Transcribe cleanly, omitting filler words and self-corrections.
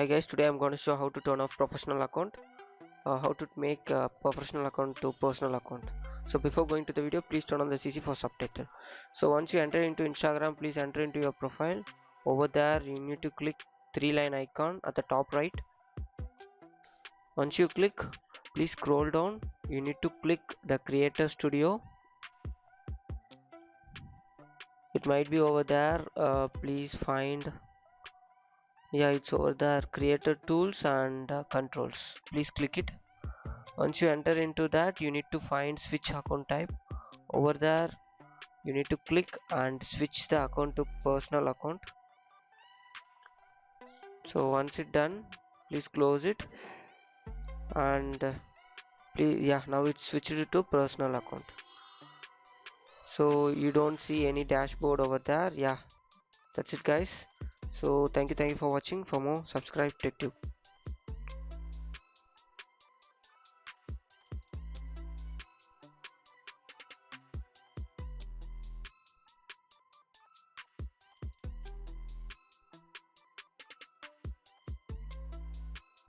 Hi guys, today I'm going to show how to turn off professional account, how to make a professional account to personal account. So before going to the video, please turn on the CC for subtitle. So once you enter into Instagram, please enter into your profile. Over there you need to click three-line icon at the top right. Once you click, please scroll down. You need to click the Creator Studio. It might be over there. Please find, yeah, it's over there, Creator Tools and Controls. Please click it. Once you enter into that, you need to find switch account type. Over there you need to click and switch the account to personal account. So once it's done, please close it, and please, yeah, now it's switched to personal account. So you don't see any dashboard over there. Yeah, that's it guys. So thank you for watching. For more, subscribe TechTube.